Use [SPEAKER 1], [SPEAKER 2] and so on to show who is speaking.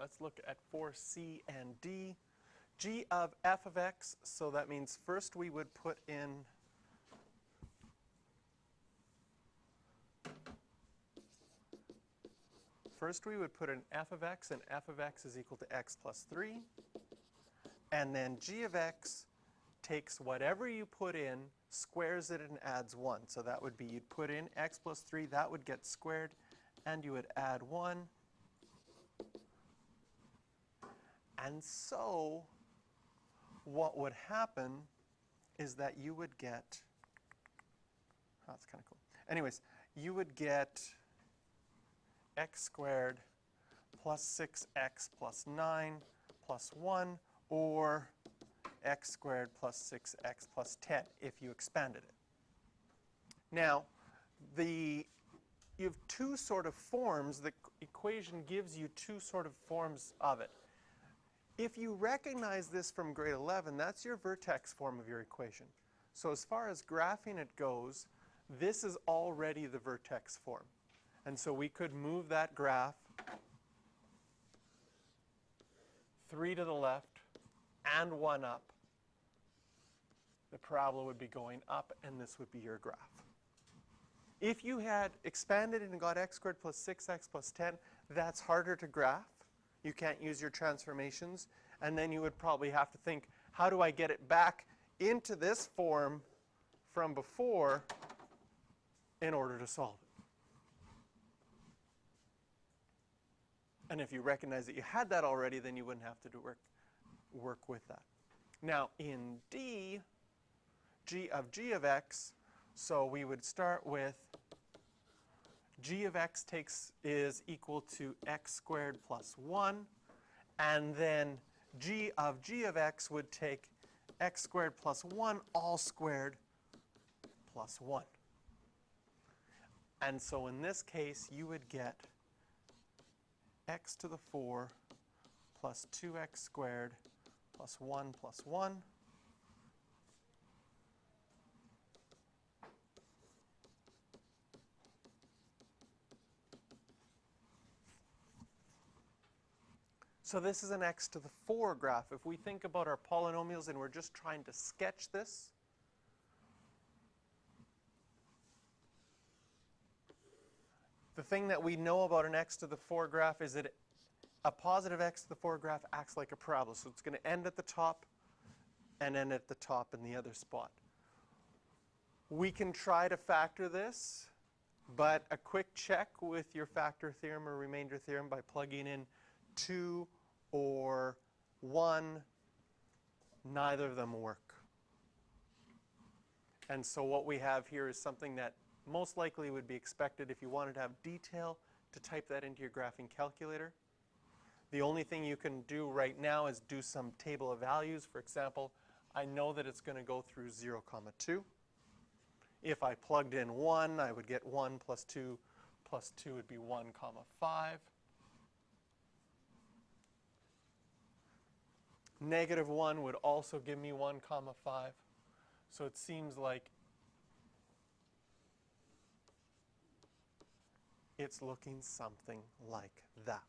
[SPEAKER 1] let's look at 4C and D. G of f of x, so that means first we would put in f of x, and f of x is equal to x plus 3. And then g of x takes whatever you put in, squares it, and adds 1. So that would be you'd put in x plus 3, that would get squared, and you would add 1. And so what would happen is that you would get, oh, that's kind of cool. Anyways, you would get x squared plus 6x plus 9 plus 1, or x squared plus 6x plus 10 if you expanded it. Now, you have two sort of forms. The equation gives you two sort of forms of it. If you recognize this from grade 11, that's your vertex form of your equation. So as far as graphing it goes, this is already the vertex form. And so we could move that graph 3 to the left and 1 up. The parabola would be going up, and this would be your graph. If you had expanded it and got x squared plus 6x plus 10, that's harder to graph. You can't use your transformations. And then you would probably have to think, how do I get it back into this form from before in order to solve it? And if you recognize that you had that already, then you wouldn't have to work with that. Now in D, g of x, so we would start with g of x is equal to x squared plus 1. And then g of x would take x squared plus 1 all squared plus 1. And so in this case, you would get x to the 4 plus 2x squared plus 1 plus 1. So this is an x to the 4 graph. If we think about our polynomials and we're just trying to sketch this, the thing that we know about an x to the 4 graph is that a positive x to the 4 graph acts like a parabola. So it's going to end at the top and end at the top in the other spot. We can try to factor this, but a quick check with your factor theorem or remainder theorem by plugging in 2 or 1, neither of them work. And so what we have here is something that most likely would be expected if you wanted to have detail to type that into your graphing calculator. The only thing you can do right now is do some table of values. For example, I know that it's going to go through 0, 2. If I plugged in 1, I would get 1 plus 2 would be 1, 5. Negative 1 would also give me 1, 5. So it seems like it's looking something like that.